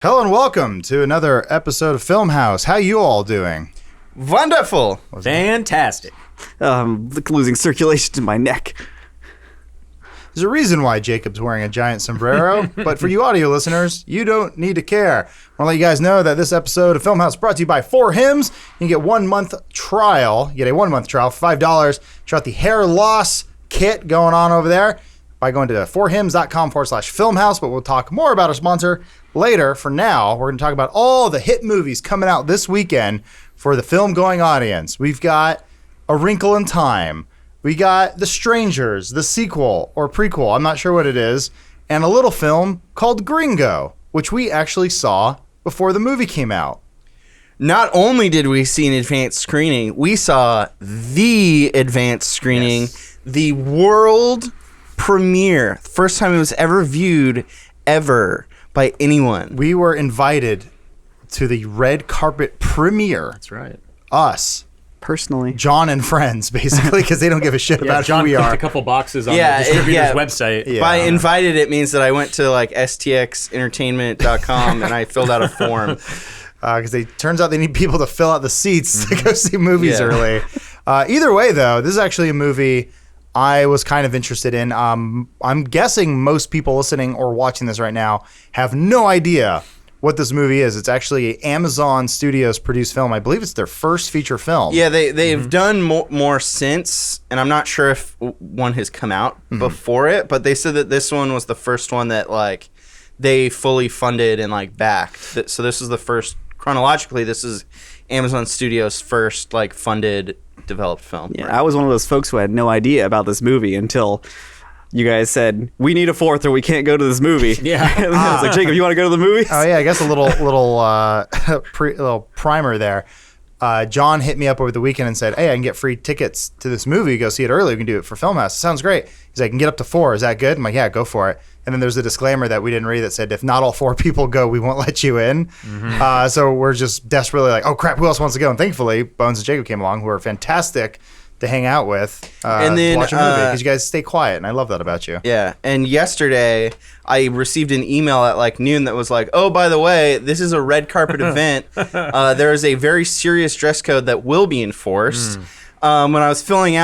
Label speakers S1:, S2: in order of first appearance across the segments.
S1: Hello and welcome to another episode of Funhaus. How you all doing?
S2: Wonderful.
S3: Fantastic.
S4: Losing circulation to my neck.
S1: There's a reason why Jacob's wearing a giant sombrero, but for you audio listeners, you don't need to care. I want to let you guys know that this episode of Funhaus is brought to you by 4 Hymns. You can get 1 month trial. You get a 1 month trial for $5. Check out the hair loss kit going on over there by going to 4hymns.com/Funhaus, but we'll talk more about our sponsor later. For now, we're going to talk about all the hit movies coming out this weekend for the film-going audience. We've got A Wrinkle in Time. We got The Strangers, the sequel or prequel, I'm not sure what it is, and a little film called Gringo, which we actually saw before the movie came out.
S2: Not only did we see an advanced screening, we saw the advanced screening, the world premiere. First time it was ever viewed ever by anyone.
S1: We were invited to the red carpet premiere.
S3: That's right.
S1: Us.
S4: Personally.
S1: John and friends, basically, because they don't give a shit about
S3: John
S1: who we
S3: clicked
S1: are.
S3: a couple boxes on
S2: Yeah,
S3: the distributor's
S2: yeah.
S3: website.
S1: Yeah.
S2: By invited, it means that I went to like stxentertainment.com and I filled out a form.
S1: Because turns out they need people to fill out the seats to go see movies
S2: Yeah.
S1: early. Either way, though, this is actually a movie I was kind of interested in. I'm guessing most people listening or watching this right now have no idea what this movie is. It's actually an Amazon Studios produced film. I believe it's their first feature film.
S2: Yeah, they've done more since, and I'm not sure if one has come out before it, but they said that this one was the first one that like they fully funded and like backed. So this is the first, chronologically, this is Amazon Studios' first like funded developed film.
S4: Yeah, I was one of those folks who had no idea about this movie until you guys said, we need a fourth or we can't go to this movie.
S3: Yeah.
S4: And I was like, Jacob, you want to go to the movies?
S1: Oh yeah, I guess a little primer there. John hit me up over the weekend and said, "Hey, I can get free tickets to this movie. Go see it early. We can do it for Funhaus. Sounds great." He's like, "I can get up to 4. Is that good?" I'm like, "Yeah, go for it." And then there's a disclaimer that we didn't read that said, "If not all 4 people go, we won't let you in." So we're just desperately like, "Oh crap, who else wants to go?" And thankfully, Bones and Jacob came along, who are fantastic to hang out with
S2: And then,
S1: to watch a movie because you guys stay quiet, and I love that about you.
S2: Yeah, and yesterday I received an email at like noon that was like, "Oh, by the way, this is a red carpet event. There is a very serious dress code that will be enforced." When I was signing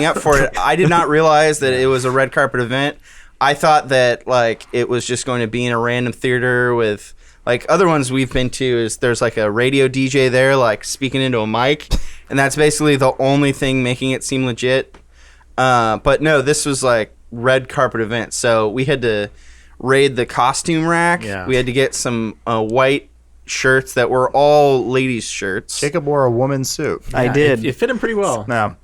S2: up for it, I did not realize that it was a red carpet event. I thought that like it was just going to be in a random theater with like other ones we've been to. Is there's like a radio DJ there like speaking into a mic, and that's basically the only thing making it seem legit. But no, this was like red carpet event. So we had to raid the costume rack.
S3: Yeah.
S2: We had to get some white shirts that were all ladies' shirts.
S1: Jacob wore a woman's suit.
S4: I did.
S3: It fit him pretty well.
S1: No.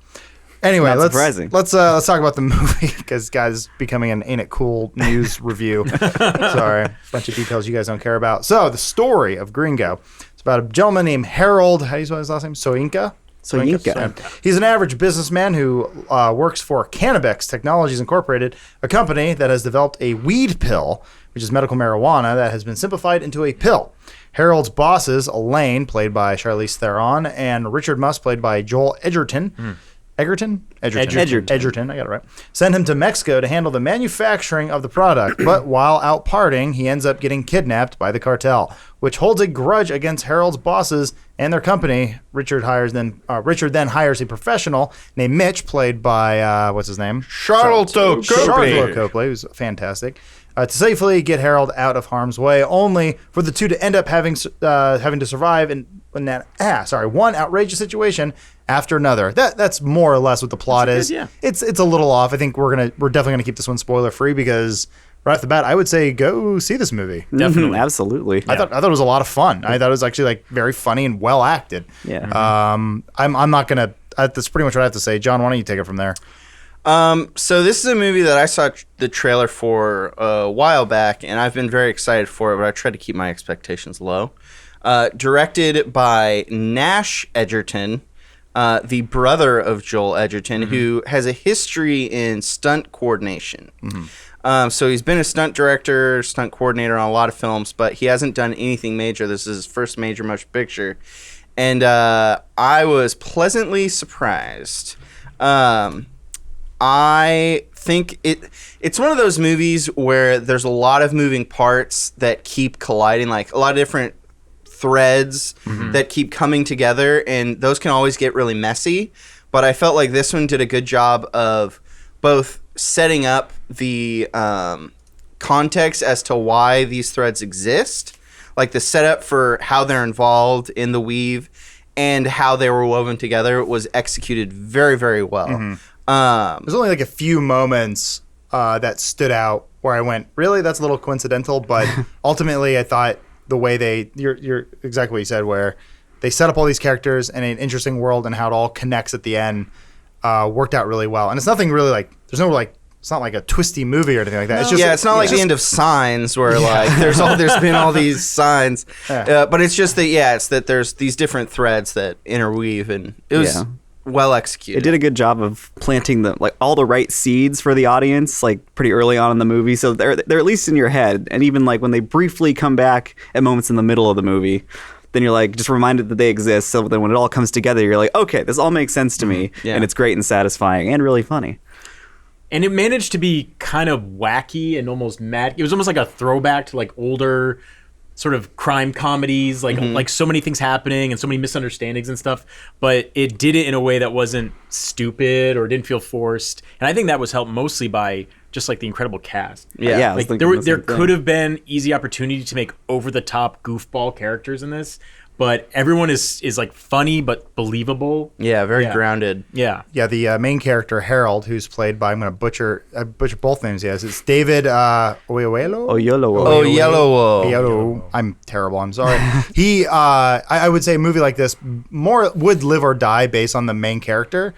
S1: Anyway,
S4: Not
S1: let's
S4: surprising.
S1: let's talk about the movie because guys, becoming an Ain't It Cool news review. Sorry, a bunch of details you guys don't care about. So the story of Gringo. It's about a gentleman named Harold. How do you spell his last name? Soyinka.
S4: Soyinka.
S1: He's an average businessman who works for Cannabex Technologies Incorporated, a company that has developed a weed pill, which is medical marijuana that has been simplified into a pill. Harold's bosses, Elaine, played by Charlize Theron, and Richard Muss, played by Joel Edgerton. Edgerton, I got it right. Send him to Mexico to handle the manufacturing of the product, but while out partying, he ends up getting kidnapped by the cartel, which holds a grudge against Harold's bosses and their company. Richard then hires a professional named Mitch, played by what's his name?
S2: Charlotte
S1: Copley, who's fantastic, to safely get Harold out of harm's way, only for the two to end up having to survive one outrageous situation after another. That's more or less what the plot is.
S3: Yeah.
S1: It's a little off. I think we're definitely gonna keep this one spoiler free because right off the bat, I would say go see this movie.
S3: Definitely.
S4: Absolutely.
S1: I thought it was a lot of fun. I thought it was actually like very funny and well acted.
S4: Yeah.
S1: I'm not gonna. That's pretty much what I have to say. John, why don't you take it from there?
S2: So this is a movie that I saw the trailer for a while back, and I've been very excited for it, but I tried to keep my expectations low. Directed by Nash Edgerton, the brother of Joel Edgerton, who has a history in stunt coordination. So he's been a stunt director, stunt coordinator on a lot of films, but he hasn't done anything major. This is his first major motion picture. And I was pleasantly surprised. I think it's one of those movies where there's a lot of moving parts that keep colliding, like a lot of different threads that keep coming together, and those can always get really messy. But I felt like this one did a good job of both setting up the context as to why these threads exist, like the setup for how they're involved in the weave and how they were woven together was executed very, very well.
S1: There's only like a few moments that stood out where I went, really? That's a little coincidental. But ultimately, I thought the way you're exactly what you said, where they set up all these characters in an interesting world and how it all connects at the end worked out really well. And it's nothing really like, it's not like a twisty movie or anything like that.
S2: No.
S1: It's just,
S2: it's not like the end of Signs where like there's been all these signs, but it's just that it's that there's these different threads that interweave, and it was well executed.
S4: It did a good job of planting all the right seeds for the audience, like pretty early on in the movie, so they're at least in your head. And even like when they briefly come back at moments in the middle of the movie, then you're like just reminded that they exist. So then when it all comes together, you're like, okay, this all makes sense to me, and it's great and satisfying and really funny.
S3: And it managed to be kind of wacky and almost mad. It was almost like a throwback to like older sort of crime comedies, like so many things happening and so many misunderstandings and stuff. But it did it in a way that wasn't stupid or didn't feel forced. And I think that was helped mostly by just like the incredible cast.
S4: Yeah,
S3: like there could have been easy opportunity to make over the top goofball characters in this. But everyone is like funny but believable.
S2: Yeah, very grounded.
S3: Yeah.
S1: Yeah, the main character, Harold, who's played by, I'm going to butcher both names he has. It's David Oyelowo. I'm terrible. I'm sorry. He, I would say a movie like this more would live or die based on the main character.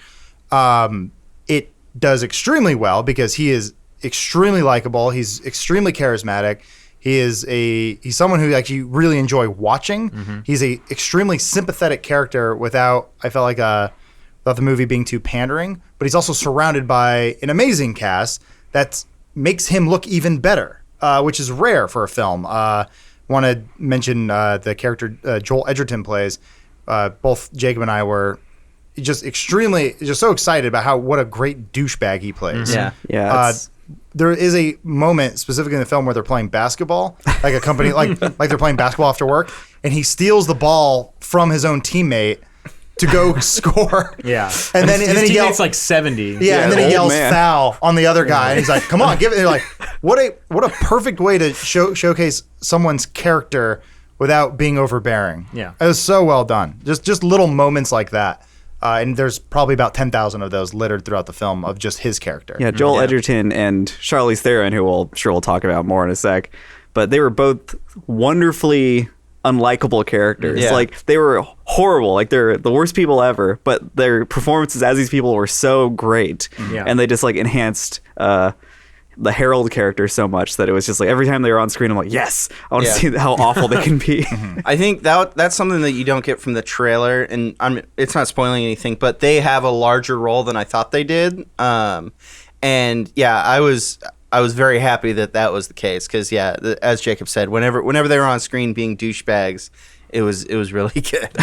S1: It does extremely well because he is extremely likable. He's extremely charismatic. He's someone who actually really enjoy watching. He's a extremely sympathetic character without the movie being too pandering. But he's also surrounded by an amazing cast that makes him look even better, which is rare for a film. Want to mention the character Joel Edgerton plays. Both Jacob and I were just so excited about what a great douchebag he plays.
S4: Yeah.
S1: There is a moment specifically in the film where they're playing basketball, like a company, like they're playing basketball after work, and he steals the ball from his own teammate to go score.
S3: Yeah,
S1: and then he yells
S3: like 70.
S1: Yeah, and then he yells foul on the other guy, and he's like, "Come on, give it!" And you're like, what a perfect way to showcase someone's character without being overbearing.
S3: Yeah,
S1: it was so well done. Just little moments like that. And there's probably about 10,000 of those littered throughout the film of just his character.
S4: Yeah, Joel Edgerton and Charlize Theron, who we'll talk about more in a sec, but they were both wonderfully unlikable characters.
S2: Yeah.
S4: Like they were horrible, like they're the worst people ever, but their performances as these people were so great, and they just like enhanced the Harold character so much that it was just like every time they were on screen, I'm like, yes, I want to see how awful they can be.
S2: I think that's something that you don't get from the trailer, and it's not spoiling anything, but they have a larger role than I thought they did. And yeah, I was very happy that was the case because as Jacob said, whenever they were on screen being douchebags, it was really good.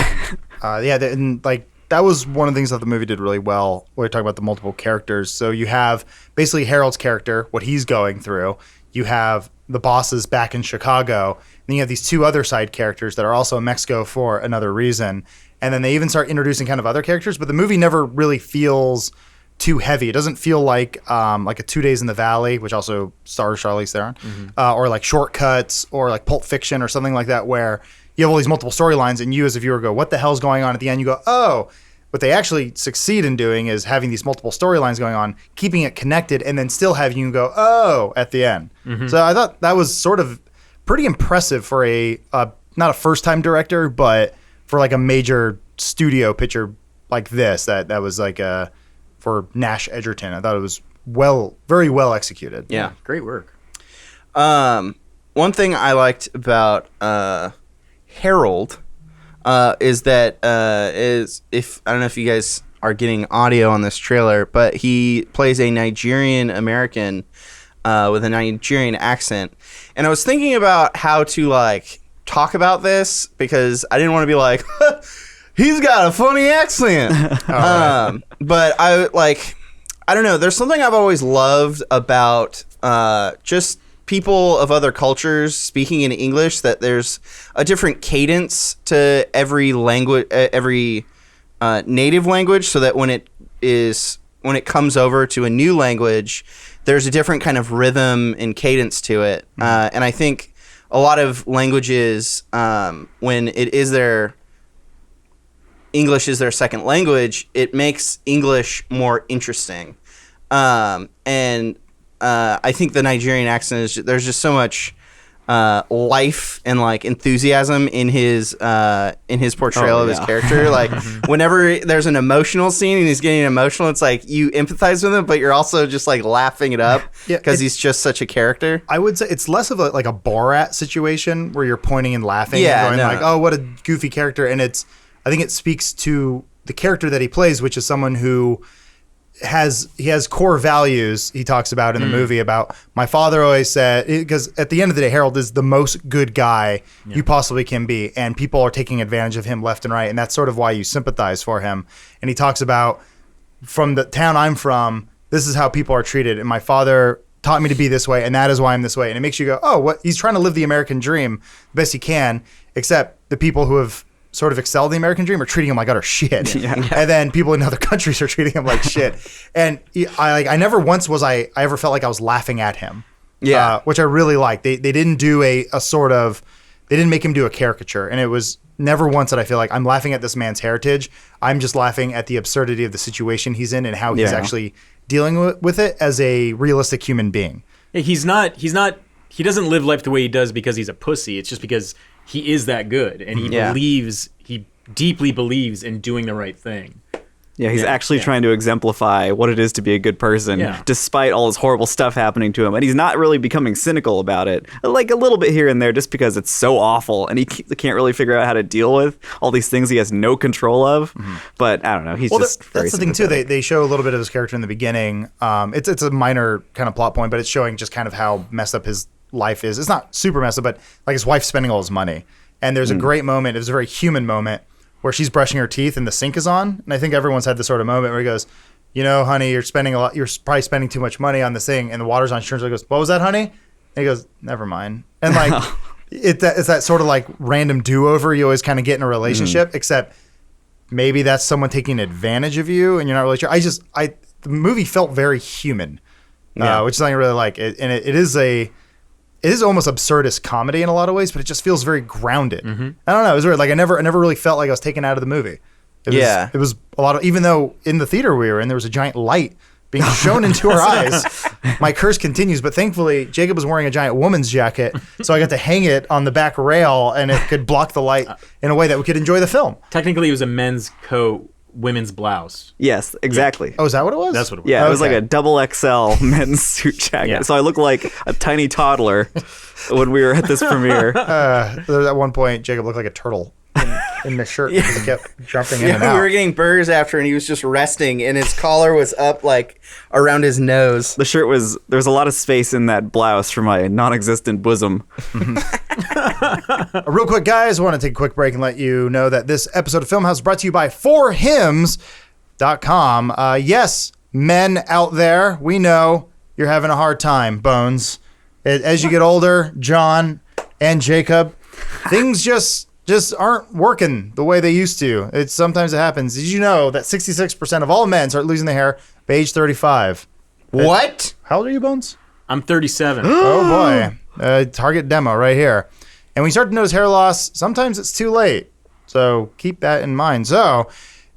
S1: And like that was one of the things that the movie did really well. We're talking about the multiple characters. So you have basically Harold's character, what he's going through. You have the bosses back in Chicago. And then you have these two other side characters that are also in Mexico for another reason. And then they even start introducing kind of other characters, but the movie never really feels too heavy. It doesn't feel like a 2 Days in the Valley, which also stars Charlize Theron, or like Shortcuts or like Pulp Fiction or something like that, where you have all these multiple storylines and you as a viewer go, what the hell's going on? At the end you go, oh. What they actually succeed in doing is having these multiple storylines going on, keeping it connected, and then still having you go, oh, at the end. So I thought that was sort of pretty impressive for not a first-time director, but for like a major studio picture like this, that was like for Nash Edgerton. I thought it was very well executed.
S2: Yeah.
S3: Great work.
S2: One thing I liked about Harold is that if I don't know if you guys are getting audio on this trailer, but he plays a Nigerian American with a Nigerian accent, and I was thinking about how to like talk about this because I didn't want to be like he's got a funny accent, but I I don't know. There's something I've always loved about just people of other cultures speaking in English, that there's a different cadence to every language, every native language, so that when it comes over to a new language, there's a different kind of rhythm and cadence to it. And I think a lot of languages, when it is their English is their second language, it makes English more interesting. And I think the Nigerian accent is there's just so much life and like enthusiasm in his portrayal of his character. Like whenever there's an emotional scene and he's getting emotional, it's like you empathize with him, but you're also just like laughing it up because he's just such a character.
S1: I would say it's less of a Borat situation where you're pointing and laughing and going like, oh, what a goofy character. And I think it speaks to the character that he plays, which is someone who has core values he talks about in the movie about my father always said, because at the end of the day, Harold is the most good guy you possibly can be, and people are taking advantage of him left and right, and that's sort of why you sympathize for him. And he talks about, from the town I'm from, this is how people are treated, and my father taught me to be this way, and that is why I'm this way. And it makes you go, oh, what, he's trying to live the American dream the best he can, except the people who have sort of excel the American dream are treating him like utter shit. And then people in other countries are treating him like shit. And I never once I ever felt like I was laughing at him. Which I really like. They didn't do they didn't make him do a caricature. And it was never once that I feel like I'm laughing at this man's heritage. I'm just laughing at the absurdity of the situation he's in and how he's actually dealing with it as a realistic human being.
S3: He doesn't live life the way he does because he's a pussy. It's just because he is that good, and he deeply believes in doing the right thing.
S4: Yeah, he's actually trying to exemplify what it is to be a good person, despite all this horrible stuff happening to him. And he's not really becoming cynical about it, like a little bit here and there, just because it's so awful, and he can't really figure out how to deal with all these things he has no control of. But I don't know, he's just very
S1: that's the thing too. They show a little bit of his character in the beginning. It's a minor kind of plot point, but it's showing just kind of how messed up his life is. It's not super messed up, but like his wife's spending all his money. And there's a great moment. It was a very human moment where she's brushing her teeth and the sink is on. And I think everyone's had this sort of moment where he goes, you know, honey, you're spending a lot. You're probably spending too much money on this thing, and the water's on. She turns around and goes, what was that, honey? And he goes, never mind. And like, it's that sort of like random do-over you always kind of get in a relationship, except maybe that's someone taking advantage of you and you're not really sure. The movie felt very human, which is something I really like. It is almost absurdist comedy in a lot of ways, but it just feels very grounded. I don't know. It was weird. Like I never really felt like I was taken out of the movie. It was a lot of, even though in the theater we were in, there was a giant light being shown into our eyes. My curse continues, but thankfully Jacob was wearing a giant woman's jacket, so I got to hang it on the back rail, and it could block the light in a way that we could enjoy the film.
S3: Technically, it was a men's coat, women's blouse.
S4: Yes, exactly.
S1: Oh, is that what it was?
S3: That's what it was.
S4: Yeah, it was like a double XL men's suit jacket.
S3: Yeah.
S4: So I looked like a tiny toddler when we were at this premiere.
S1: There was at one point Jacob looked like a turtle in the shirt because he kept jumping in and out.
S2: We were getting burgers after, and he was just resting, and his collar was up like around his nose.
S4: The shirt there was a lot of space in that blouse for my non-existent bosom.
S1: Real quick, guys, I want to take a quick break and let you know that this episode of Filmhouse is brought to you by 4hymns.com. Yes, men out there, we know you're having a hard time, Bones. As you get older, John and Jacob, things just aren't working the way they used to. Sometimes it happens. Did you know that 66% of all men start losing their hair by age 35?
S2: What?
S1: How old are you, Bones?
S3: I'm 37.
S1: Oh, boy. Target demo right here. And when you start to notice hair loss, sometimes it's too late. So keep that in mind. So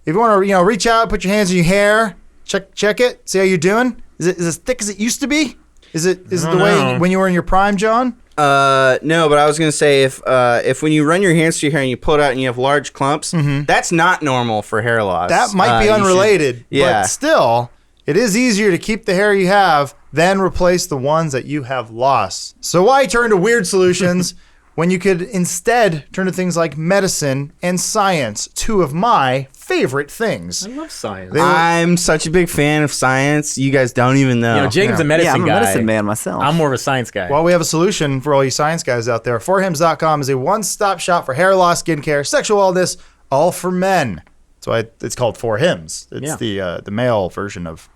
S1: if you want to, reach out, put your hands in your hair, check it, see how you're doing. Is it as thick as it used to be? Is it the way when you were in your prime, John?
S2: No, but I was gonna say if when you run your hands through your hair and you pull it out and you have large clumps, that's not normal for hair loss.
S1: That might be unrelated, but still, it is easier to keep the hair you have than replace the ones that you have lost. So why turn to weird solutions when you could instead turn to things like medicine and science, two of my favorite things.
S3: I love science.
S2: I'm such a big fan of science. You guys don't even know.
S3: Jacob's a medicine
S4: I'm
S3: guy.
S4: a medicine man myself.
S3: I'm more of a science guy.
S1: Well, we have a solution for all you science guys out there. 4hymns.com is a one-stop shop for hair loss, skincare, sexual wellness, all for men. That's why it's called 4hymns. It's the male version of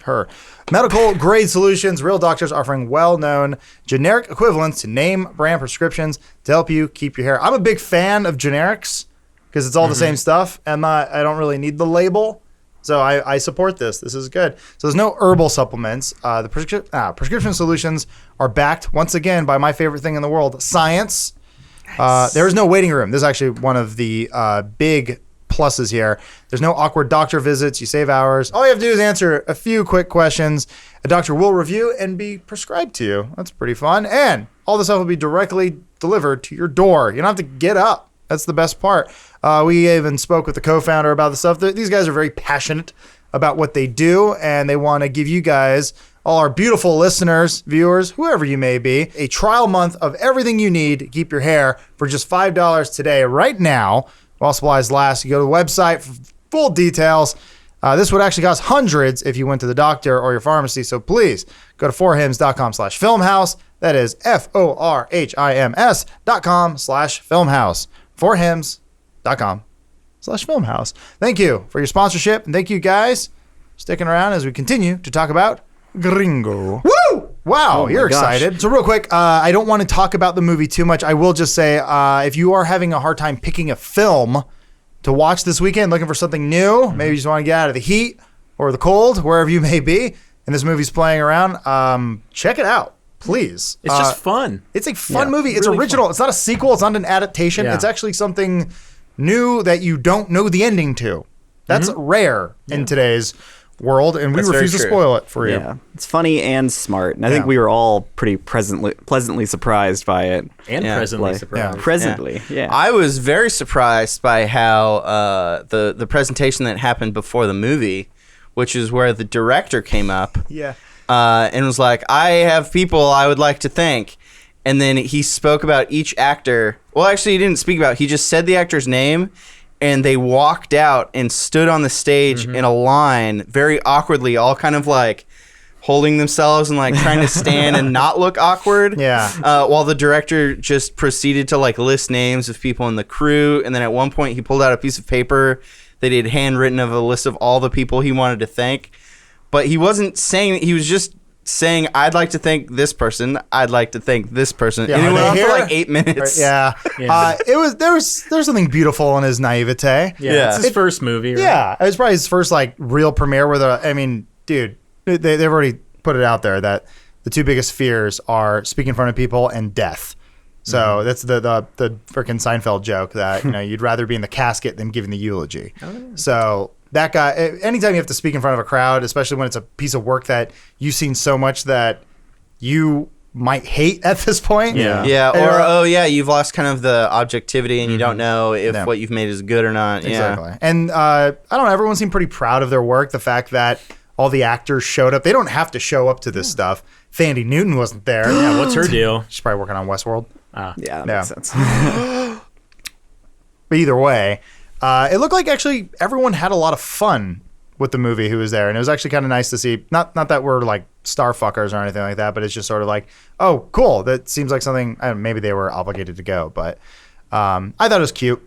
S1: Her. Medical grade solutions, real doctors offering well-known generic equivalents to name brand prescriptions to help you keep your hair. I'm a big fan of generics because it's all the same stuff, and I don't really need the label. So I support this. This is good. So there's no herbal supplements. The prescription solutions are backed once again by my favorite thing in the world, science. Nice. There is no waiting room. This is actually one of the big pluses here. There's no awkward doctor visits. You save hours. All you have to do is answer a few quick questions. A doctor will review and be prescribed to you. That's pretty fun. And all this stuff will be directly delivered to your door. You don't have to get up. That's the best part. We even spoke with the co-founder about the stuff. These guys are very passionate about what they do, and they want to give you guys, all our beautiful listeners, viewers, whoever you may be, a trial month of everything you need to keep your hair for just $5 today, right now, while supplies last. You go to the website for full details. This would actually cost hundreds if you went to the doctor or your pharmacy, so please go to forhims.com/filmhouse. That is forhims.com/filmhouse. forhims.com/filmhouse. Thank you for your sponsorship, and thank you guys for sticking around as we continue to talk about Gringo. Woo! Wow, you're excited. So real quick, I don't want to talk about the movie too much. I will just say, if you are having a hard time picking a film to watch this weekend, looking for something new, maybe you just want to get out of the heat or the cold, wherever you may be, and this movie's playing around, check it out, please.
S3: It's just fun.
S1: It's a fun movie. It's really original. Fun. It's not a sequel. It's not an adaptation. Yeah. It's actually something new that you don't know the ending to. That's rare in today's world, and we refuse to spoil it for you.
S4: Yeah, it's funny and smart, and I think we were all pretty pleasantly surprised by it.
S3: And presently surprised.
S4: Presently, yeah.
S2: I was very surprised by how the presentation that happened before the movie, which is where the director came up and was like, I have people I would like to thank. And then he spoke about each actor. Well, actually, he didn't speak about it. He just said the actor's name, and they walked out and stood on the stage in a line very awkwardly, all kind of like holding themselves and like trying to stand and not look awkward.
S1: Yeah.
S2: While the director just proceeded to like list names of people in the crew. And then at one point he pulled out a piece of paper that he had handwritten of a list of all the people he wanted to thank. But he wasn't saying, he was just saying, I'd like to thank this person. I'd like to thank this person.
S1: Yeah,
S2: and it went on
S1: here?
S2: for like 8 minutes.
S1: Yeah. There's something beautiful in his naivete.
S3: Yeah. It's his first movie. Right?
S1: Yeah. It was probably his first like real premiere where dude, they've already put it out there that the two biggest fears are speaking in front of people and death. So that's the freaking Seinfeld joke that, you'd rather be in the casket than giving the eulogy. Oh, yeah. So that guy, anytime you have to speak in front of a crowd, especially when it's a piece of work that you've seen so much that you might hate at this point.
S2: Yeah. Yeah. Or, you've lost kind of the objectivity and you don't know if what you've made is good or not.
S1: Exactly.
S2: Yeah.
S1: And I don't know, everyone seemed pretty proud of their work. The fact that all the actors showed up. They don't have to show up to this stuff. Thandie Newton wasn't there.
S3: Yeah, what's her deal?
S1: She's probably working on Westworld.
S4: Yeah, that makes sense.
S1: But either way, it looked like actually everyone had a lot of fun with the movie who was there. And it was actually kind of nice to see, not that we're like star fuckers or anything like that, but it's just sort of like, oh, cool. That seems like something, maybe they were obligated to go. But I thought it was cute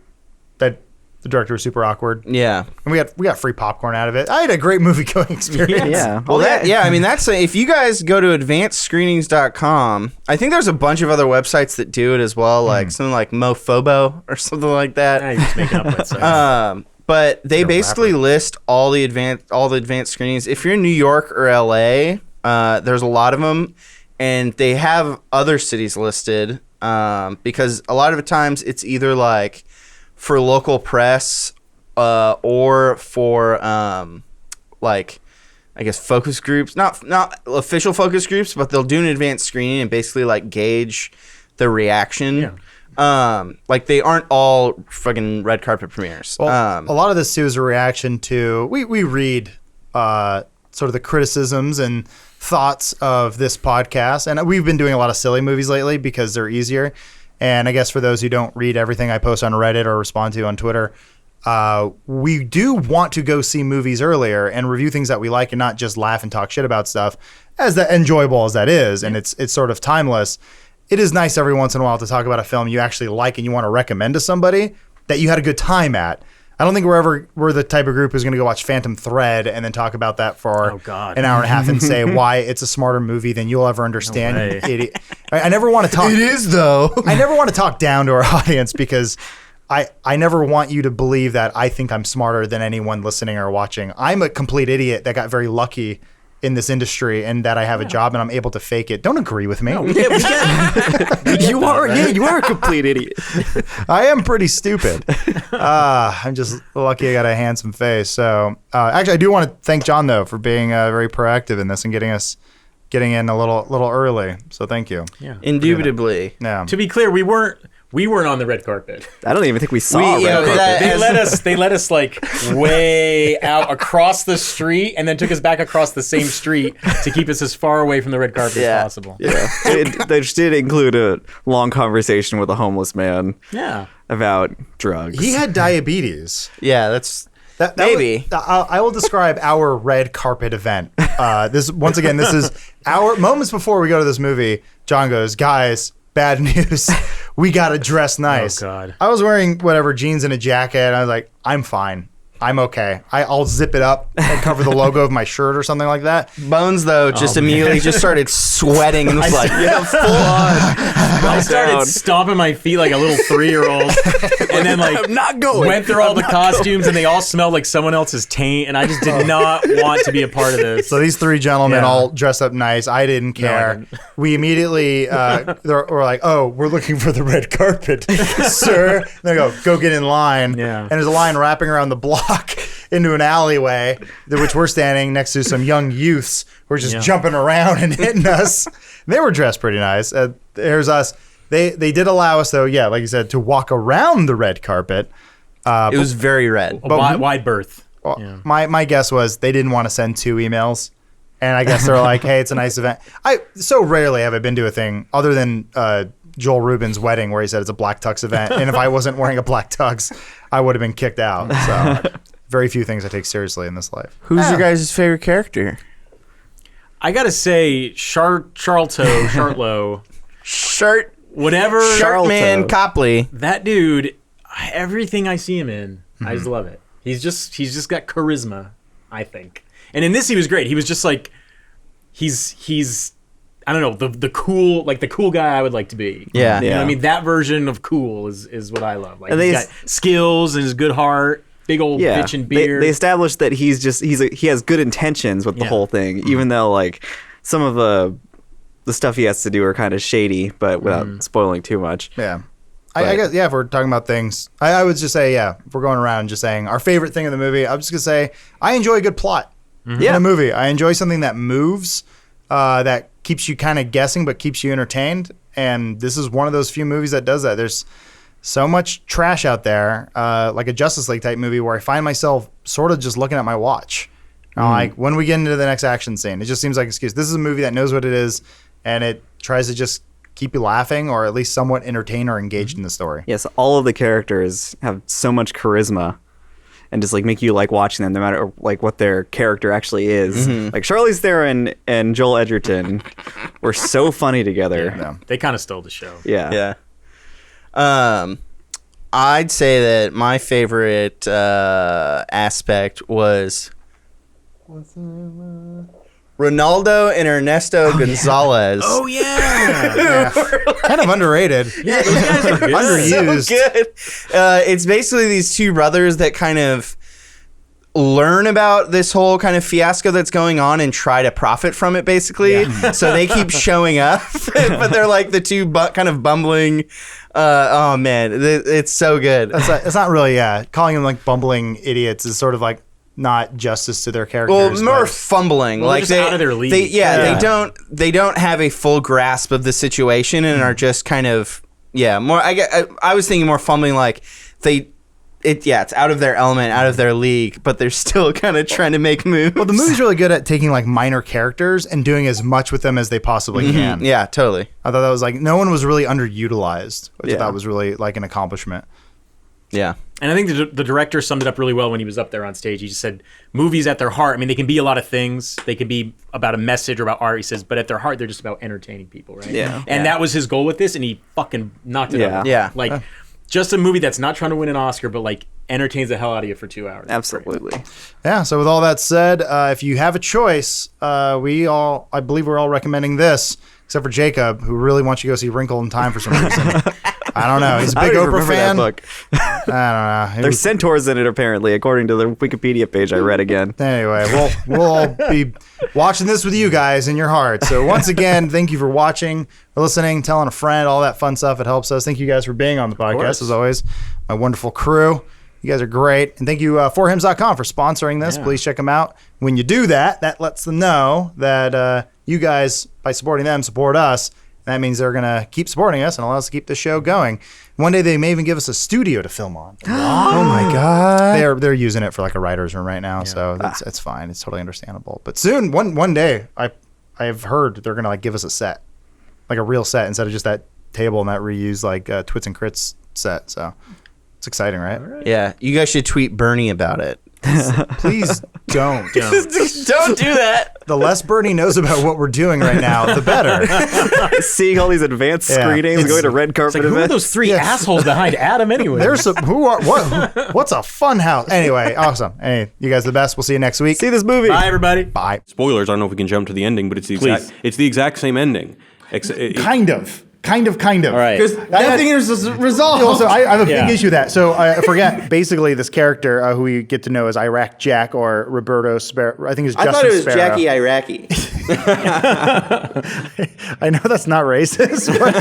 S1: that the director was super awkward.
S2: Yeah.
S1: And we got free popcorn out of it. I had a great movie going experience.
S4: Yeah.
S2: Well, that's if you guys go to advancedscreenings.com, I think there's a bunch of other websites that do it as well, like something like Mofobo or something like that.
S3: You're just making up websites.
S2: But they basically list all the advanced screenings. If you're in New York or LA, there's a lot of them, and they have other cities listed because a lot of the times it's either like for local press or for like I guess focus groups, not official focus groups, but they'll do an advanced screening and basically like gauge the reaction. Like they aren't all fucking red carpet premieres.
S1: Well, a lot of this too is a reaction to we read sort of the criticisms and thoughts of this podcast, and we've been doing a lot of silly movies lately because they're easier. And I guess for those who don't read everything I post on Reddit or respond to on Twitter, we do want to go see movies earlier and review things that we like and not just laugh and talk shit about stuff, as enjoyable as that is. And it's sort of timeless. It is nice every once in a while to talk about a film you actually like and you want to recommend to somebody that you had a good time at. I don't think we're the type of group who's going to go watch Phantom Thread and then talk about that for
S3: Oh, God.
S1: an hour and a half and say why it's a smarter movie than you'll ever understand.
S3: No way.
S1: Idiot. I never want to talk.
S2: It is though.
S1: I never want to talk down to our audience because I never want you to believe that I think I'm smarter than anyone listening or watching. I'm a complete idiot that got very lucky in this industry and that I have a job and I'm able to fake it. Don't agree with me.
S4: You are a complete idiot.
S1: I am pretty stupid. I'm just lucky I got a handsome face. So actually, I do want to thank John though for being very proactive in this and getting in a little early. So thank you.
S3: Yeah.
S2: Indubitably.
S1: Yeah.
S3: To be clear, we weren't on the red carpet.
S4: I don't even think we saw
S2: We-
S4: red
S2: yeah,
S4: carpet.
S2: that-
S3: They let us like way out across the street, and then took us back across the same street to keep us as far away from the red carpet
S2: Yeah.
S3: as possible.
S4: Yeah. They just did include a long conversation with a homeless man
S3: Yeah.
S4: about drugs.
S1: He had diabetes.
S2: Yeah, that's
S1: That
S2: Maybe.
S1: I will describe our red carpet event. This is our moments before we go to this movie. John goes, guys, bad news. We got to dress nice.
S3: Oh, God.
S1: I was wearing whatever jeans and a jacket. And I was like, I'm fine. I'm okay. I'll zip it up and cover the logo of my shirt or something like that.
S2: Bones though. Just immediately just started sweating and was like, full on.
S3: I started stomping my feet like a little 3-year-old, and then like
S4: I'm not going.
S3: went through all the costumes, and they all smelled like someone else's taint, and I just did not want to be a part of this.
S1: So these three gentlemen
S3: Yeah.
S1: all dressed up nice. I didn't care.
S3: didn't.
S1: We immediately were like, "Oh, we're looking for the red carpet, sir." And they go get in line.
S3: Yeah.
S1: And there's a line wrapping around the block into an alleyway, which we're standing next to some young youths who are just
S3: Yeah.
S1: jumping around and hitting us. They were dressed pretty nice. There's us. They did allow us though, yeah, like you said, to walk around the red carpet.
S2: It was very red.
S3: A wide berth.
S1: Well,
S3: Yeah.
S1: my guess was they didn't want to send 2 emails, and I guess they're like, "Hey, it's a nice event." I so rarely have I been to a thing other than Joel Rubin's wedding, where he said it's a black tux event, and if I wasn't wearing a black tux, I would have been kicked out. So, very few things I take seriously in this life.
S2: Who's your guys' favorite character?
S3: I gotta say, Chartlow,
S2: Shirt
S3: whatever.
S2: Sharkman Copley.
S3: That dude, everything I see him in, I just love it. He's just got charisma, I think. And in this, he was great. He was just like, he's I don't know, the cool guy I would like to be.
S2: Yeah.
S3: You know what I
S4: Yeah.
S3: mean? That version of cool is what I love. Like,
S4: And
S3: he's
S4: they-
S3: got skills and his good heart, big old bitch and beard.
S4: They established that he has good intentions with the
S3: Yeah.
S4: whole thing, even though like some of the stuff he has to do are kind of shady, but without spoiling too much.
S1: Yeah. I guess, yeah, if we're talking about things, I would just say, yeah, if we're going around just saying our favorite thing in the movie, I'm just going to say I enjoy a good plot in a movie. I enjoy something that moves, that keeps you kind of guessing but keeps you entertained. And this is one of those few movies that does that. There's so much trash out there, like a Justice League type movie, where I find myself sort of just looking at my watch. Like, when we get into the next action scene, it just seems like an excuse. This is a movie that knows what it is, and it tries to just keep you laughing or at least somewhat entertained or engaged in the story.
S4: Yes, all of the characters have so much charisma and just like make you like watching them no matter like what their character actually is. Like Charlize Theron and Joel Edgerton were so funny together.
S1: Yeah.
S3: They kind of stole the show.
S4: Yeah.
S2: I'd say that my favorite aspect was Ronaldo and Ernesto Gonzalez.
S3: Oh yeah.
S1: Kind of underrated.
S3: Yeah, those guys are good.
S1: Underused.
S2: So good. It's basically these two brothers that kind of learn about this whole kind of fiasco that's going on and try to profit from it, basically. So they keep showing up, but they're like the two kind of bumbling. Oh man, it's so good.
S1: It's not really, calling them like bumbling idiots is sort of like not justice to their characters.
S2: Well, more
S1: but-
S2: fumbling.
S3: Well,
S2: like
S3: just out of their league.
S1: Yeah.
S2: they don't have a full grasp of the situation and are just kind of more. I was thinking more fumbling, like it's out of their element, out of their league, but they're still kind of trying to make moves.
S1: Well, the movie's really good at taking like minor characters and doing as much with them as they possibly can.
S2: Yeah, totally.
S1: I thought that was like, no one was really underutilized, which I
S4: Yeah.
S1: thought was really like an accomplishment.
S2: Yeah.
S3: And I think the director summed it up really well when he was up there on stage. He just said, movies at their heart, I mean, they can be a lot of things. They can be about a message or about art, he says, but at their heart, they're just about entertaining people, right?
S4: Yeah.
S3: And that was his goal with this, and he fucking knocked it
S4: Yeah.
S3: out.
S2: Yeah.
S3: Like, just a movie that's not trying to win an Oscar, but like entertains the hell out of you for 2 hours.
S4: Absolutely.
S1: Yeah. So with all that said, if you have a choice, I believe we're all recommending this, except for Jacob, who really wants you to go see Wrinkle in Time for some reason. I don't know. He's a
S4: I
S1: big
S4: don't even
S1: Oprah
S4: remember
S1: fan.
S4: that book.
S1: I don't know.
S4: There's centaurs in it, apparently, according to the Wikipedia page I read again.
S1: Anyway, we'll all be watching this with you guys in your heart. So once again, thank you for watching, for listening, telling a friend, all that fun stuff. It helps us. Thank you guys for being on the podcast, as always. My wonderful crew. You guys are great. And thank you, forhims.com, for sponsoring this.
S3: Yeah.
S1: Please check them out. When you do that, that lets them know that you guys, by supporting them, support us. That means they're going to keep supporting us and allow us to keep the show going. One day they may even give us a studio to film on.
S2: Oh my god.
S1: They're using it for like a writer's room right now, so it's fine. It's totally understandable. But soon, one day, I have heard they're going to like give us a set, like a real set, instead of just that table and that reused like Twits and Crits set. So it's exciting, right?
S2: Yeah, you guys should tweet Bernie about it.
S1: Please don't.
S2: Don't do that.
S1: The less Bernie knows about what we're doing right now, the better.
S4: Seeing all these advanced
S1: Yeah,
S4: screenings,
S1: it's-
S4: going to red
S3: It's
S4: carpet
S3: like, who are
S4: events.
S3: those three assholes behind Adam anyway?
S1: There's some what's a fun house? Anyway, awesome. Hey, you guys are the best. We'll see you next week.
S4: See this movie.
S3: Bye, everybody.
S1: Bye.
S5: Spoilers. I don't know if we can jump to the ending, but it's the
S3: Please.
S5: exact same ending.
S1: Kind of. All
S3: right.
S1: Because
S2: Nothing is resolved.
S1: Also, I have a big
S3: Yeah.
S1: issue with that. So I forget. Basically, this character who we get to know as Iraq Jack or Roberto Sparrow. I think it's
S2: I
S1: Justin
S2: thought it was
S1: Sparrow.
S2: Jackie Iraqi.
S1: I know that's not racist. But